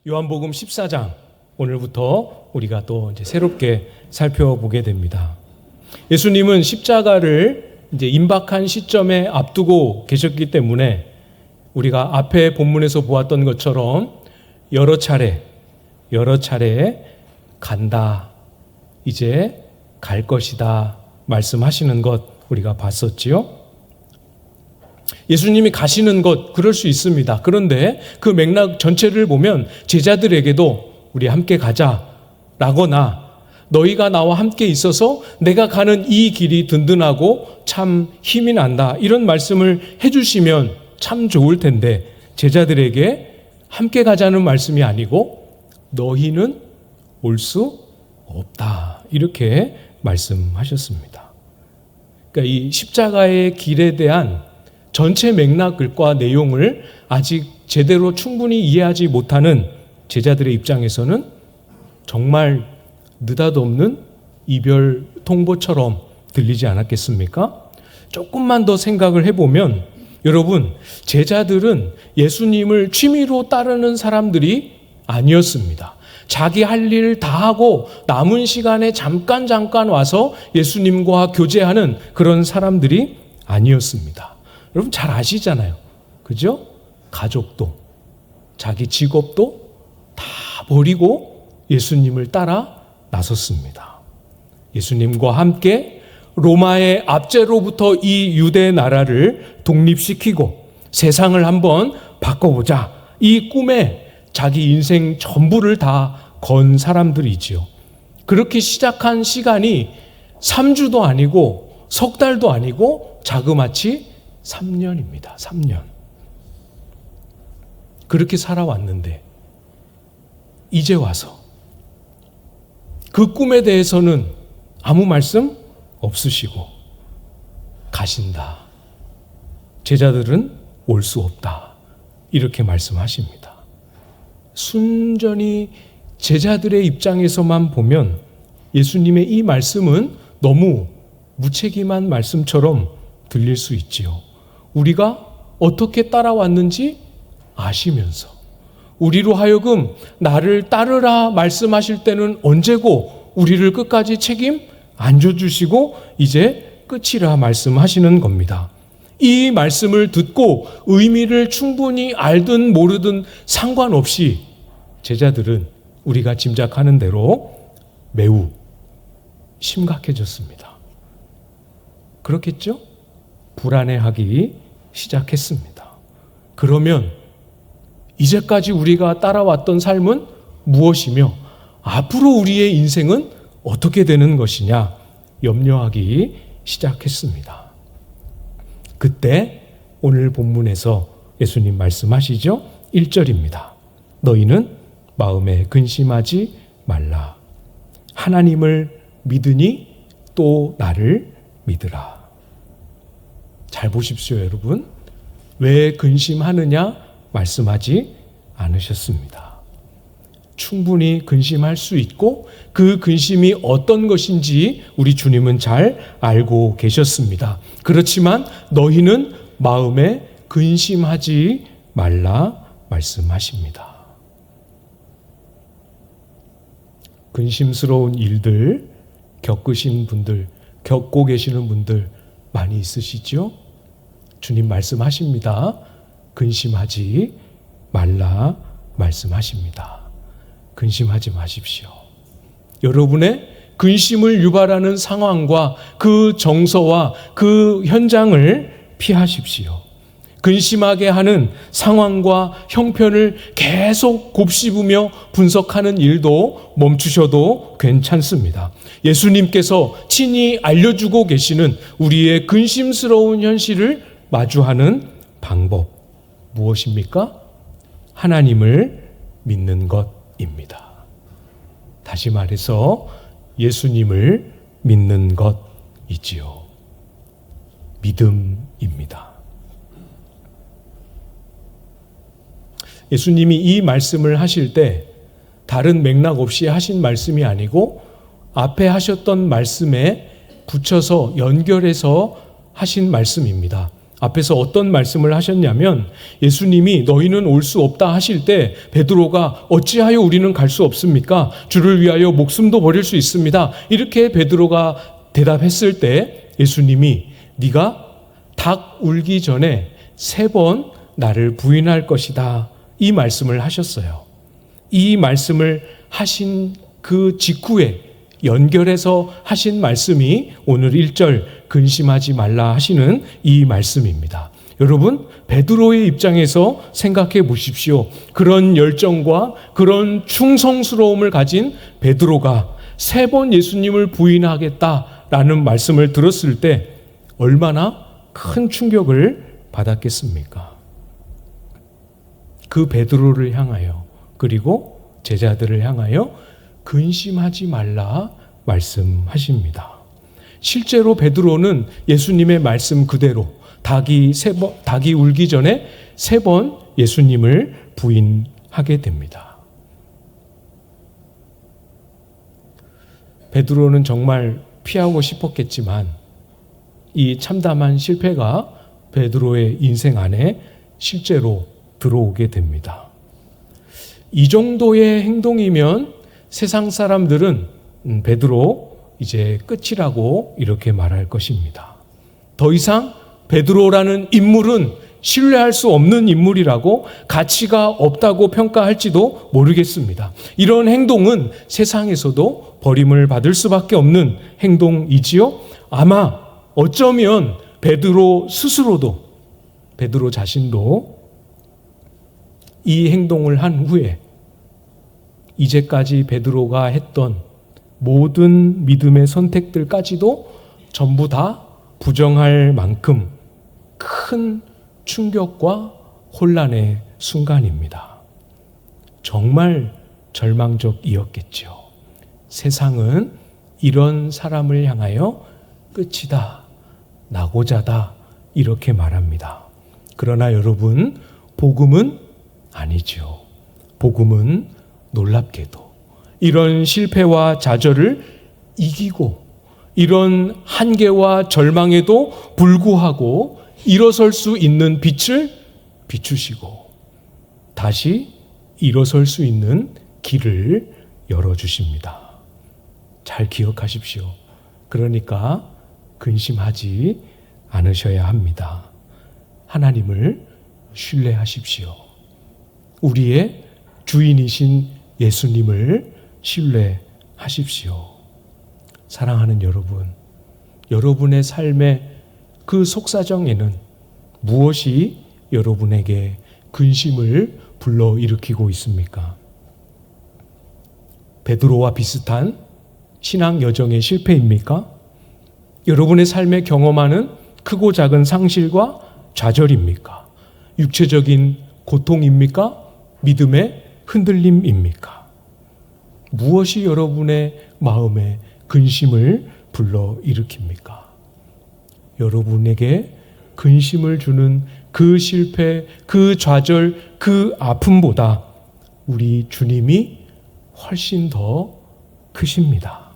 요한복음 14장 오늘부터 우리가 또 이제 새롭게 살펴보게 됩니다. 예수님은 십자가를 이제 임박한 시점에 앞두고 계셨기 때문에 우리가 앞에 본문에서 보았던 것처럼 여러 차례 간다, 이제 갈 것이다 말씀하시는 것 우리가 봤었지요. 예수님이 가시는 것 그럴 수 있습니다. 그런데 그 맥락 전체를 보면 제자들에게도 우리 함께 가자라거나 너희가 나와 함께 있어서 내가 가는 이 길이 든든하고 참 힘이 난다 이런 말씀을 해주시면 참 좋을 텐데 제자들에게 함께 가자는 말씀이 아니고 너희는 올 수 없다 이렇게 말씀하셨습니다. 그러니까 이 십자가의 길에 대한 전체 맥락과 내용을 아직 제대로 충분히 이해하지 못하는 제자들의 입장에서는 정말 느닷없는 이별 통보처럼 들리지 않았겠습니까? 조금만 더 생각을 해보면 여러분, 제자들은 예수님을 취미로 따르는 사람들이 아니었습니다. 자기 할 일 다 하고 남은 시간에 잠깐 와서 예수님과 교제하는 그런 사람들이 아니었습니다. 여러분 잘 아시잖아요. 그죠? 가족도, 자기 직업도 다 버리고 예수님을 따라 나섰습니다. 예수님과 함께 로마의 압제로부터 이 유대 나라를 독립시키고 세상을 한번 바꿔보자. 이 꿈에 자기 인생 전부를 다 건 사람들이지요. 그렇게 시작한 시간이 3주도 아니고 석 달도 아니고 자그마치 3년입니다. 3년. 그렇게 살아왔는데 이제 와서 그 꿈에 대해서는 아무 말씀 없으시고 가신다. 제자들은 올 수 없다. 이렇게 말씀하십니다. 순전히 제자들의 입장에서만 보면 예수님의 이 말씀은 너무 무책임한 말씀처럼 들릴 수 있지요. 우리가 어떻게 따라왔는지 아시면서 우리로 하여금 나를 따르라 말씀하실 때는 언제고 우리를 끝까지 책임 안 져주시고 이제 끝이라 말씀하시는 겁니다. 이 말씀을 듣고 의미를 충분히 알든 모르든 상관없이 제자들은 우리가 짐작하는 대로 매우 심각해졌습니다. 그렇겠죠? 불안해하기 시작했습니다. 그러면 이제까지 우리가 따라왔던 삶은 무엇이며 앞으로 우리의 인생은 어떻게 되는 것이냐 염려하기 시작했습니다. 그때 오늘 본문에서 예수님 말씀하시죠? 1절입니다. 너희는 마음에 근심하지 말라. 하나님을 믿으니 또 나를 믿으라. 잘 보십시오, 여러분. 왜 근심하느냐 말씀하지 않으셨습니다. 충분히 근심할 수 있고 그 근심이 어떤 것인지 우리 주님은 잘 알고 계셨습니다. 그렇지만 너희는 마음에 근심하지 말라 말씀하십니다. 근심스러운 일들 겪으신 분들, 겪고 계시는 분들 많이 있으시죠? 주님 말씀하십니다. 근심하지 말라 말씀하십니다. 근심하지 마십시오. 여러분의 근심을 유발하는 상황과 그 정서와 그 현장을 피하십시오. 근심하게 하는 상황과 형편을 계속 곱씹으며 분석하는 일도 멈추셔도 괜찮습니다. 예수님께서 친히 알려주고 계시는 우리의 근심스러운 현실을 마주하는 방법 무엇입니까? 하나님을 믿는 것입니다. 다시 말해서 예수님을 믿는 것이지요. 믿음입니다. 예수님이 이 말씀을 하실 때 다른 맥락 없이 하신 말씀이 아니고 앞에 하셨던 말씀에 붙여서 연결해서 하신 말씀입니다. 앞에서 어떤 말씀을 하셨냐면 예수님이 너희는 올 수 없다 하실 때 베드로가 어찌하여 우리는 갈 수 없습니까? 주를 위하여 목숨도 버릴 수 있습니다. 이렇게 베드로가 대답했을 때 예수님이 네가 닭 울기 전에 3번 나를 부인할 것이다. 이 말씀을 하셨어요. 이 말씀을 하신 그 직후에 연결해서 하신 말씀이 오늘 1절 근심하지 말라 하시는 이 말씀입니다. 여러분, 베드로의 입장에서 생각해 보십시오. 그런 열정과 그런 충성스러움을 가진 베드로가 3번 예수님을 부인하겠다라는 말씀을 들었을 때 얼마나 큰 충격을 받았겠습니까? 그 베드로를 향하여 그리고 제자들을 향하여 근심하지 말라 말씀하십니다. 실제로 베드로는 예수님의 말씀 그대로 닭이 울기 전에 3번 예수님을 부인하게 됩니다. 베드로는 정말 피하고 싶었겠지만 이 참담한 실패가 베드로의 인생 안에 실제로 들어오게 됩니다. 이 정도의 행동이면 세상 사람들은 베드로 이제 끝이라고 이렇게 말할 것입니다. 더 이상 베드로라는 인물은 신뢰할 수 없는 인물이라고 가치가 없다고 평가할지도 모르겠습니다. 이런 행동은 세상에서도 버림을 받을 수밖에 없는 행동이지요. 아마 어쩌면 베드로 스스로도 베드로 자신도 이 행동을 한 후에 이제까지 베드로가 했던 모든 믿음의 선택들까지도 전부 다 부정할 만큼 큰 충격과 혼란의 순간입니다. 정말 절망적이었겠죠. 세상은 이런 사람을 향하여 끝이다, 낙오자다 이렇게 말합니다. 그러나 여러분, 복음은 아니죠. 복음은 놀랍게도 이런 실패와 좌절을 이기고 이런 한계와 절망에도 불구하고 일어설 수 있는 빛을 비추시고 다시 일어설 수 있는 길을 열어주십니다. 잘 기억하십시오. 그러니까 근심하지 않으셔야 합니다. 하나님을 신뢰하십시오. 우리의 주인이신 예수님을 신뢰하십시오. 사랑하는 여러분, 여러분의 삶의 그 속사정에는 무엇이 여러분에게 근심을 불러일으키고 있습니까? 베드로와 비슷한 신앙 여정의 실패입니까? 여러분의 삶에 경험하는 크고 작은 상실과 좌절입니까? 육체적인 고통입니까? 믿음의 흔들림입니까? 무엇이 여러분의 마음에 근심을 불러일으킵니까? 여러분에게 근심을 주는 그 실패, 그 좌절, 그 아픔보다 우리 주님이 훨씬 더 크십니다.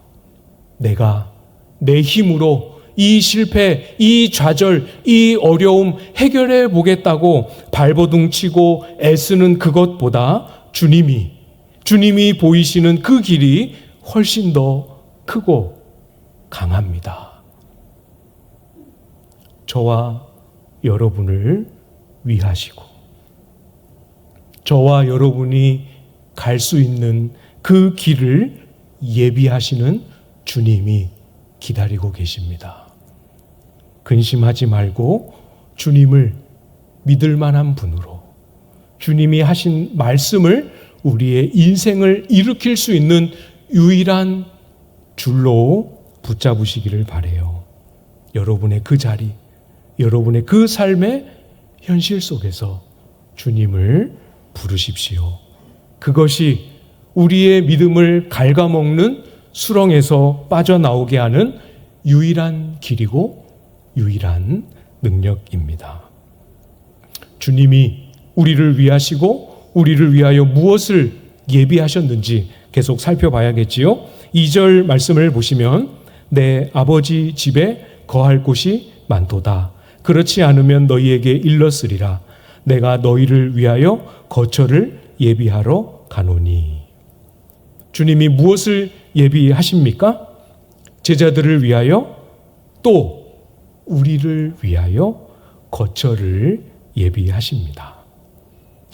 내가 내 힘으로 이 실패, 이 좌절, 이 어려움 해결해 보겠다고 발버둥 치고 애쓰는 그것보다 주님이 보이시는 그 길이 훨씬 더 크고 강합니다. 저와 여러분을 위하시고 저와 여러분이 갈 수 있는 그 길을 예비하시는 주님이 기다리고 계십니다. 근심하지 말고 주님을 믿을 만한 분으로 주님이 하신 말씀을 우리의 인생을 일으킬 수 있는 유일한 줄로 붙잡으시기를 바라요. 여러분의 그 자리, 여러분의 그 삶의 현실 속에서 주님을 부르십시오. 그것이 우리의 믿음을 갉아먹는 수렁에서 빠져나오게 하는 유일한 길이고 유일한 능력입니다. 주님이 우리를 위하시고 우리를 위하여 무엇을 예비하셨는지 계속 살펴봐야겠지요. 2절 말씀을 보시면 내 아버지 집에 거할 곳이 많도다. 그렇지 않으면 너희에게 일렀으리라. 내가 너희를 위하여 거처를 예비하러 가노니. 주님이 무엇을 예비하십니까? 제자들을 위하여 또 우리를 위하여 거처를 예비하십니다.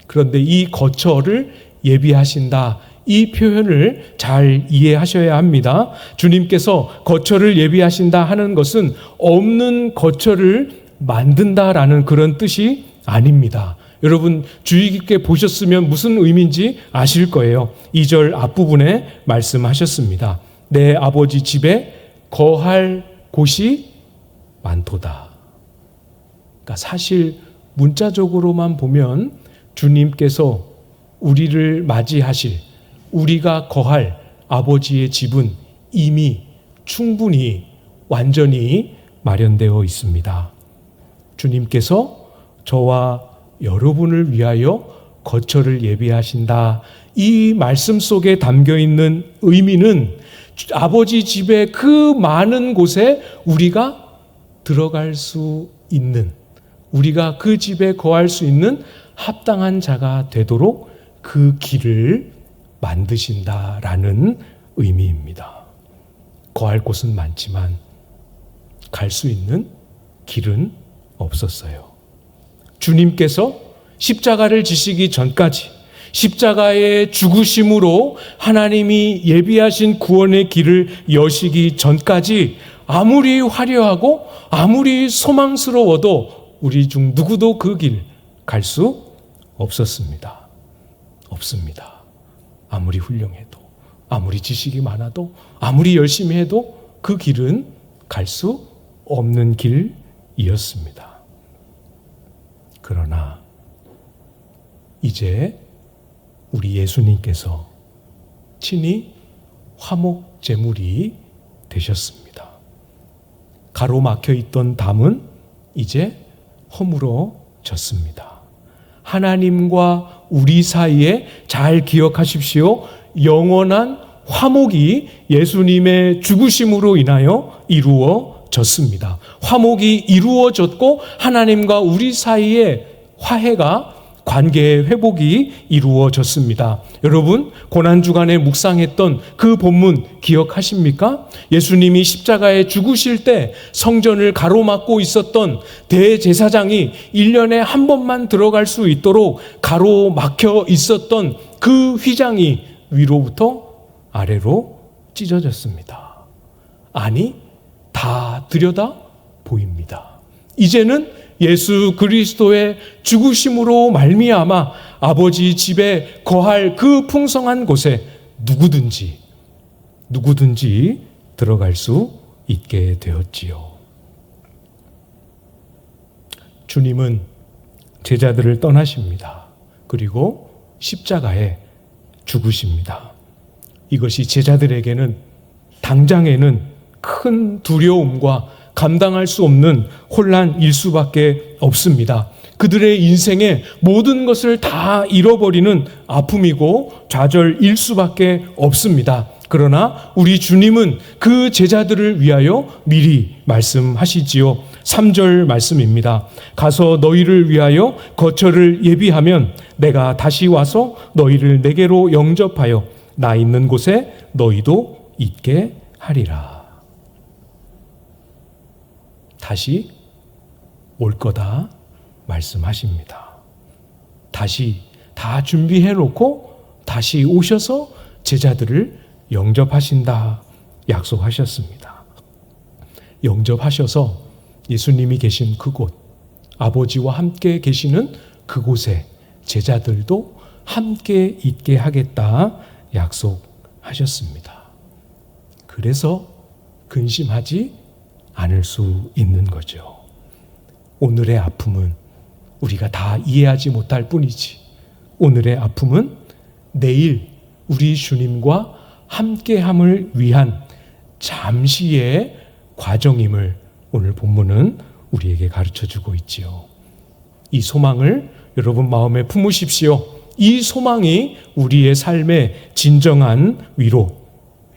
그런데 이 거처를 예비하신다, 이 표현을 잘 이해하셔야 합니다. 주님께서 거처를 예비하신다 하는 것은 없는 거처를 만든다라는 그런 뜻이 아닙니다. 여러분 주의 깊게 보셨으면 무슨 의미인지 아실 거예요. 2절 앞부분에 말씀하셨습니다. 내 아버지 집에 거할 곳이 많도다. 그러니까 사실 문자적으로만 보면 주님께서 우리를 맞이하실, 우리가 거할 아버지의 집은 이미 충분히 완전히 마련되어 있습니다. 주님께서 저와 여러분을 위하여 거처를 예비하신다. 이 말씀 속에 담겨 있는 의미는 아버지 집의 그 많은 곳에 우리가 들어갈 수 있는, 우리가 그 집에 거할 수 있는 합당한 자가 되도록 그 길을 만드신다라는 의미입니다. 거할 곳은 많지만 갈 수 있는 길은 없었어요. 주님께서 십자가를 지시기 전까지, 십자가의 죽으심으로 하나님이 예비하신 구원의 길을 여시기 전까지 아무리 화려하고 아무리 소망스러워도 우리 중 누구도 그 길 갈 수 없었습니다. 없습니다. 아무리 훌륭해도, 아무리 지식이 많아도, 아무리 열심히 해도 그 길은 갈 수 없는 길이었습니다. 그러나 이제 우리 예수님께서 친히 화목 제물이 되셨습니다. 가로막혀 있던 담은 이제 허물어졌습니다. 하나님과 우리 사이에 잘 기억하십시오. 영원한 화목이 예수님의 죽으심으로 인하여 이루어졌습니다. 화목이 이루어졌고 하나님과 우리 사이에 화해가, 관계의 회복이 이루어졌습니다. 여러분, 고난주간에 묵상했던 그 본문 기억하십니까? 예수님이 십자가에 죽으실 때 성전을 가로막고 있었던 대제사장이 1년에 한 번만 들어갈 수 있도록 가로막혀 있었던 그 휘장이 위로부터 아래로 찢어졌습니다. 아니, 다 들여다 보입니다. 이제는 예수 그리스도의 죽으심으로 말미암아 아버지 집에 거할 그 풍성한 곳에 누구든지 들어갈 수 있게 되었지요. 주님은 제자들을 떠나십니다. 그리고 십자가에 죽으십니다. 이것이 제자들에게는 당장에는 큰 두려움과 감당할 수 없는 혼란일 수밖에 없습니다. 그들의 인생의 모든 것을 다 잃어버리는 아픔이고 좌절일 수밖에 없습니다. 그러나 우리 주님은 그 제자들을 위하여 미리 말씀하시지요. 3절 말씀입니다. 가서 너희를 위하여 거처를 예비하면 내가 다시 와서 너희를 내게로 영접하여 나 있는 곳에 너희도 있게 하리라. 다시 올 거다 말씀하십니다. 다시 다 준비해 놓고 다시 오셔서 제자들을 영접하신다 약속하셨습니다. 영접하셔서 예수님이 계신 그곳, 아버지와 함께 계시는 그곳에 제자들도 함께 있게 하겠다 약속하셨습니다. 그래서 근심하지 않을 수 있는 거죠. 오늘의 아픔은 우리가 다 이해하지 못할 뿐이지, 오늘의 아픔은 내일 우리 주님과 함께함을 위한 잠시의 과정임을 오늘 본문은 우리에게 가르쳐주고 있지요. 이 소망을 여러분 마음에 품으십시오. 이 소망이 우리의 삶의 진정한 위로,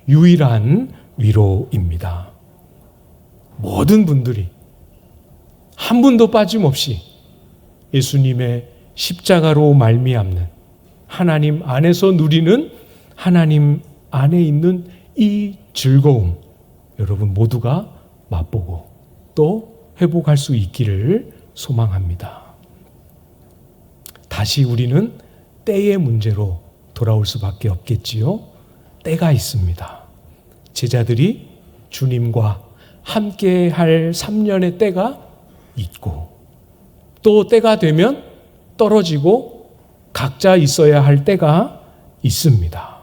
유일한 위로입니다. 모든 분들이 한 분도 빠짐없이 예수님의 십자가로 말미암는 하나님 안에서 누리는 하나님 안에 있는 이 즐거움, 여러분 모두가 맛보고 또 회복할 수 있기를 소망합니다. 다시 우리는 때의 문제로 돌아올 수밖에 없겠지요. 때가 있습니다. 제자들이 주님과 함께 할 3년의 때가 있고, 또 때가 되면 떨어지고 각자 있어야 할 때가 있습니다.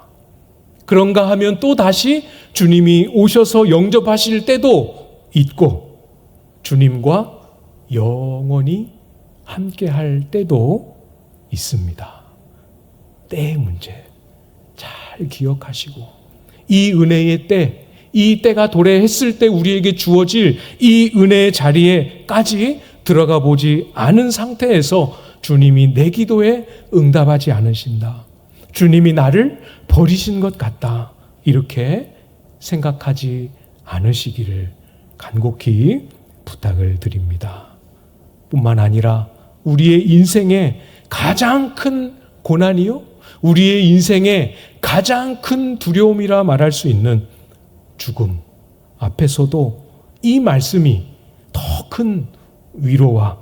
그런가 하면 또 다시 주님이 오셔서 영접하실 때도 있고, 주님과 영원히 함께 할 때도 있습니다. 때의 문제 잘 기억하시고, 이 은혜의 때, 이 때가 도래했을 때 우리에게 주어질 이 은혜의 자리에까지 들어가 보지 않은 상태에서 주님이 내 기도에 응답하지 않으신다, 주님이 나를 버리신 것 같다, 이렇게 생각하지 않으시기를 간곡히 부탁을 드립니다. 뿐만 아니라 우리의 인생의 가장 큰 고난이요, 우리의 인생의 가장 큰 두려움이라 말할 수 있는 죽음 앞에서도 이 말씀이 더 큰 위로와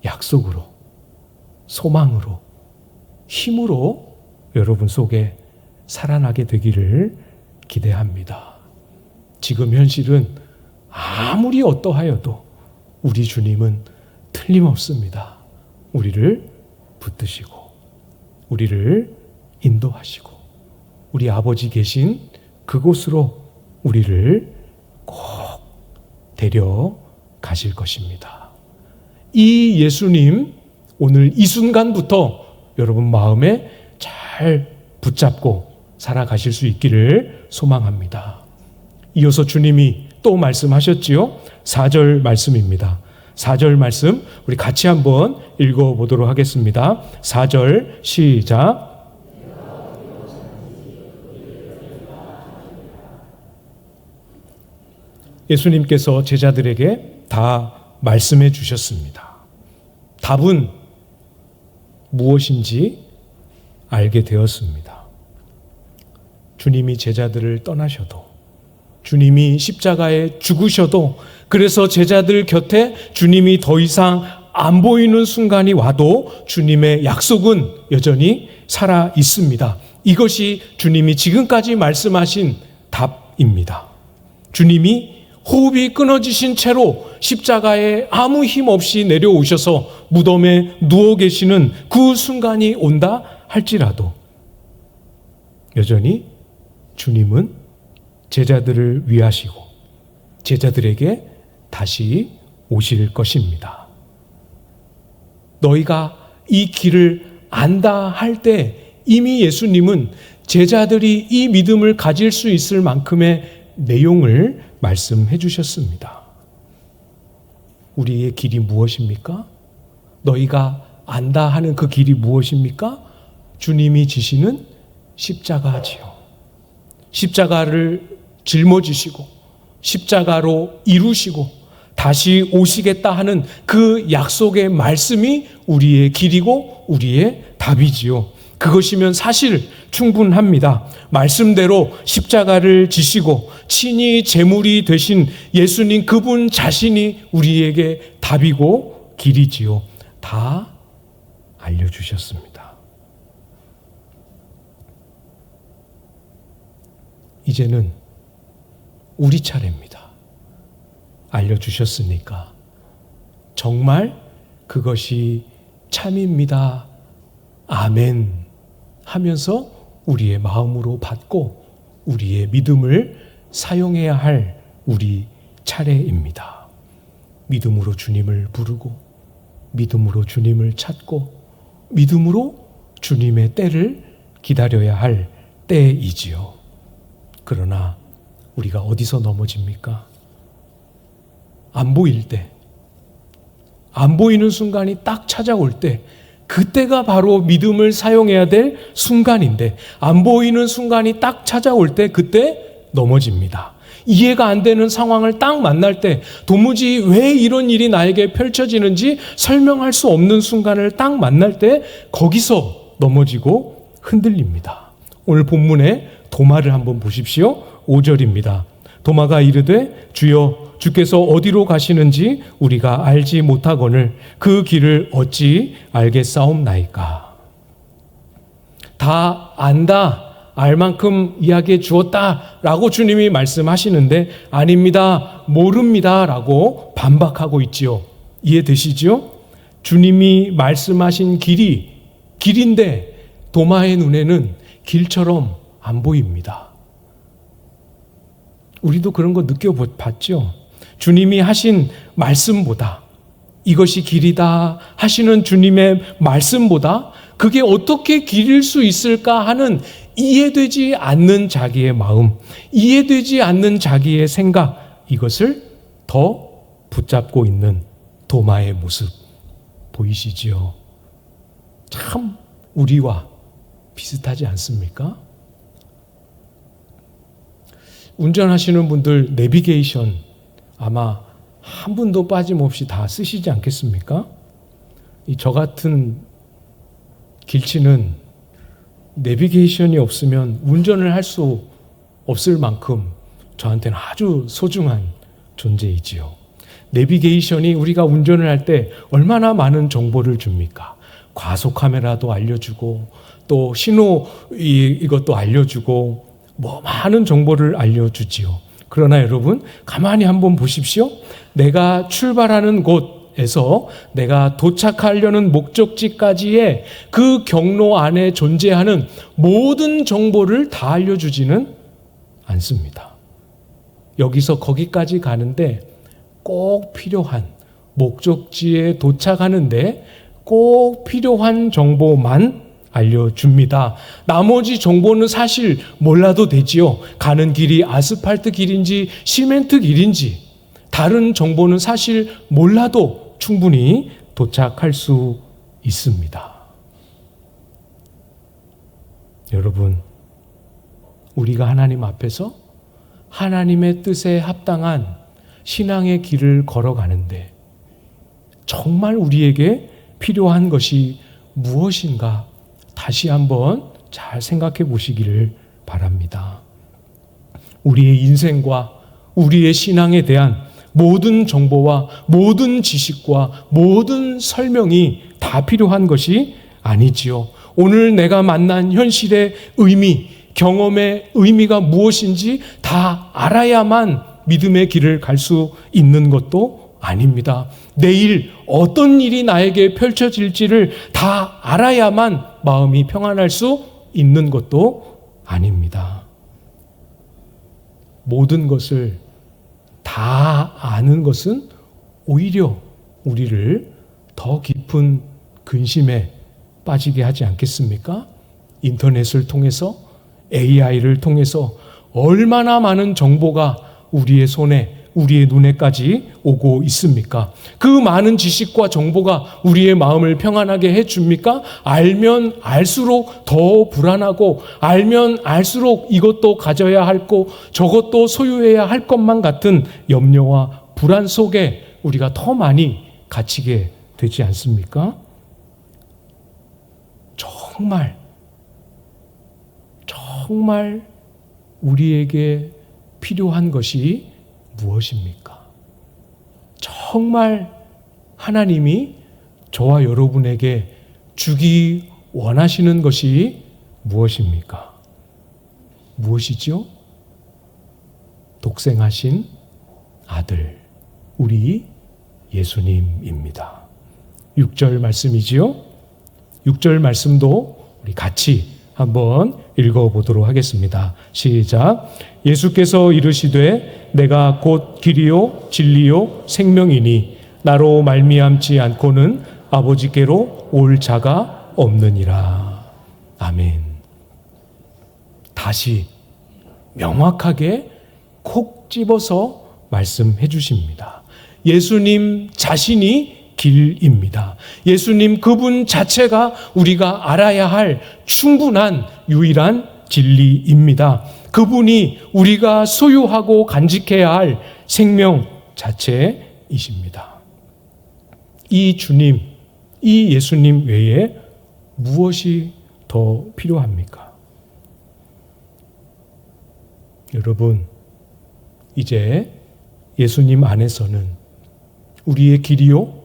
약속으로, 소망으로, 힘으로 여러분 속에 살아나게 되기를 기대합니다. 지금 현실은 아무리 어떠하여도 우리 주님은 틀림없습니다. 우리를 붙드시고 우리를 인도하시고 우리 아버지 계신 그곳으로 우리를 꼭 데려가실 것입니다. 이 예수님, 오늘 이 순간부터 여러분 마음에 잘 붙잡고 살아가실 수 있기를 소망합니다. 이어서 주님이 또 말씀하셨지요. 4절 말씀입니다. 4절 말씀 우리 같이 한번 읽어보도록 하겠습니다. 4절 시작. 예수님께서 제자들에게 다 말씀해 주셨습니다. 답은 무엇인지 알게 되었습니다. 주님이 제자들을 떠나셔도, 주님이 십자가에 죽으셔도, 그래서 제자들 곁에 주님이 더 이상 안 보이는 순간이 와도 주님의 약속은 여전히 살아 있습니다. 이것이 주님이 지금까지 말씀하신 답입니다. 주님이 호흡이 끊어지신 채로 십자가에 아무 힘 없이 내려오셔서 무덤에 누워 계시는 그 순간이 온다 할지라도 여전히 주님은 제자들을 위하시고 제자들에게 다시 오실 것입니다. 너희가 이 길을 안다 할 때 이미 예수님은 제자들이 이 믿음을 가질 수 있을 만큼의 내용을 말씀해 주셨습니다. 우리의 길이 무엇입니까? 너희가 안다 하는 그 길이 무엇입니까? 주님이 지시는 십자가지요. 십자가를 짊어지시고 십자가로 이루시고 다시 오시겠다 하는 그 약속의 말씀이 우리의 길이고 우리의 답이지요. 그것이면 사실 충분합니다. 말씀대로 십자가를 지시고 친히 제물이 되신 예수님 그분 자신이 우리에게 답이고 길이지요. 다 알려주셨습니다. 이제는 우리 차례입니다. 알려주셨으니까 정말 그것이 참입니다. 아멘 하면서 우리의 마음으로 받고 우리의 믿음을 사용해야 할 우리 차례입니다. 믿음으로 주님을 부르고 믿음으로 주님을 찾고 믿음으로 주님의 때를 기다려야 할 때이지요. 그러나 우리가 어디서 넘어집니까? 안 보일 때, 안 보이는 순간이 딱 찾아올 때, 그때가 바로 믿음을 사용해야 될 순간인데 안 보이는 순간이 딱 찾아올 때 그때 넘어집니다. 이해가 안 되는 상황을 딱 만날 때 도무지 왜 이런 일이 나에게 펼쳐지는지 설명할 수 없는 순간을 딱 만날 때 거기서 넘어지고 흔들립니다. 오늘 본문에 도마를 한번 보십시오. 5절입니다. 도마가 이르되 주여 주께서 어디로 가시는지 우리가 알지 못하거늘 그 길을 어찌 알겠사옵나이까. 다 안다, 알 만큼 이야기해 주었다라고 주님이 말씀하시는데 아닙니다, 모릅니다라고 반박하고 있지요. 이해되시죠? 주님이 말씀하신 길인데 도마의 눈에는 길처럼 안 보입니다. 우리도 그런 거 느껴봤죠? 주님이 하신 말씀보다, 이것이 길이다 하시는 주님의 말씀보다 그게 어떻게 길일 수 있을까 하는 이해되지 않는 자기의 마음, 이해되지 않는 자기의 생각, 이것을 더 붙잡고 있는 도마의 모습 보이시지요? 참 우리와 비슷하지 않습니까? 운전하시는 분들 내비게이션 아마 한 분도 빠짐없이 다 쓰시지 않겠습니까? 저 같은 길치는 내비게이션이 없으면 운전을 할 수 없을 만큼 저한테는 아주 소중한 존재이지요. 내비게이션이 우리가 운전을 할 때 얼마나 많은 정보를 줍니까? 과속 카메라도 알려주고 또 신호 이것도 알려주고 많은 정보를 알려주지요. 그러나 여러분 가만히 한번 보십시오. 내가 출발하는 곳에서 내가 도착하려는 목적지까지의 그 경로 안에 존재하는 모든 정보를 다 알려주지는 않습니다. 여기서 거기까지 가는데 꼭 필요한 목적지에 도착하는데 꼭 필요한 정보만 알려줍니다. 나머지 정보는 사실 몰라도 되지요. 가는 길이 아스팔트 길인지 시멘트 길인지 다른 정보는 사실 몰라도 충분히 도착할 수 있습니다. 여러분, 우리가 하나님 앞에서 하나님의 뜻에 합당한 신앙의 길을 걸어가는데 정말 우리에게 필요한 것이 무엇인가 다시 한번 잘 생각해 보시기를 바랍니다. 우리의 인생과 우리의 신앙에 대한 모든 정보와 모든 지식과 모든 설명이 다 필요한 것이 아니지요. 오늘 내가 만난 현실의 의미, 경험의 의미가 무엇인지 다 알아야만 믿음의 길을 갈 수 있는 것도 아닙니다. 내일 어떤 일이 나에게 펼쳐질지를 다 알아야만 마음이 평안할 수 있는 것도 아닙니다. 모든 것을 다 아는 것은 오히려 우리를 더 깊은 근심에 빠지게 하지 않겠습니까? 인터넷을 통해서, AI를 통해서 얼마나 많은 정보가 우리의 손에, 우리의 눈에까지 오고 있습니까? 그 많은 지식과 정보가 우리의 마음을 평안하게 해줍니까? 알면 알수록 더 불안하고 알면 알수록 이것도 가져야 할 것, 저것도 소유해야 할 것만 같은 염려와 불안 속에 우리가 더 많이 갇히게 되지 않습니까? 정말 우리에게 필요한 것이 무엇입니까? 정말 하나님이 저와 여러분에게 주기 원하시는 것이 무엇입니까? 무엇이죠? 독생하신 아들, 우리 예수님입니다. 6절 말씀이지요? 6절 말씀도 우리 같이 한번 읽어보도록 하겠습니다. 시작. 예수께서 이르시되 내가 곧 길이요 진리요 생명이니 나로 말미암지 않고는 아버지께로 올 자가 없느니라. 아멘. 다시 명확하게 콕 집어서 말씀해 주십니다. 예수님 자신이 길입니다. 예수님 그분 자체가 우리가 알아야 할 충분한 유일한 진리입니다. 그분이 우리가 소유하고 간직해야 할 생명 자체이십니다. 이 주님, 이 예수님 외에 무엇이 더 필요합니까? 여러분, 이제 예수님 안에서는 우리의 길이요,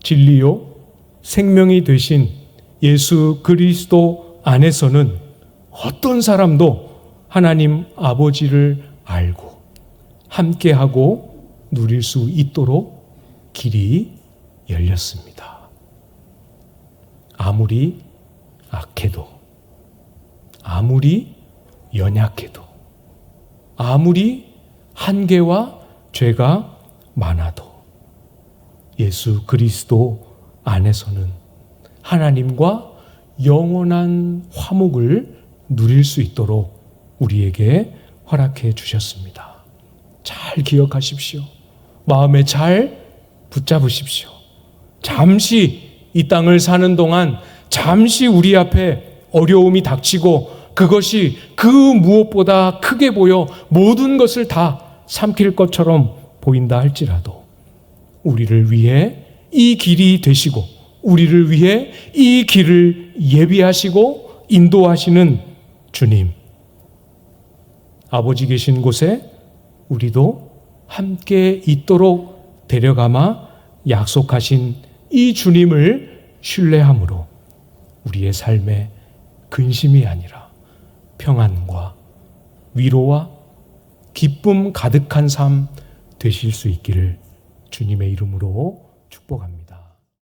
진리요, 생명이 되신 예수 그리스도 안에서는 어떤 사람도 하나님 아버지를 알고 함께하고 누릴 수 있도록 길이 열렸습니다. 아무리 악해도, 아무리 연약해도, 아무리 한계와 죄가 많아도 예수 그리스도 안에서는 하나님과 영원한 화목을 누릴 수 있도록 우리에게 허락해 주셨습니다. 잘 기억하십시오. 마음에 잘 붙잡으십시오. 잠시 이 땅을 사는 동안 잠시 우리 앞에 어려움이 닥치고 그것이 그 무엇보다 크게 보여 모든 것을 다 삼킬 것처럼 보인다 할지라도 우리를 위해 이 길이 되시고 우리를 위해 이 길을 예비하시고 인도하시는 주님, 아버지 계신 곳에 우리도 함께 있도록 데려가마 약속하신 이 주님을 신뢰함으로 우리의 삶에 근심이 아니라 평안과 위로와 기쁨 가득한 삶 되실 수 있기를 주님의 이름으로 축복합니다.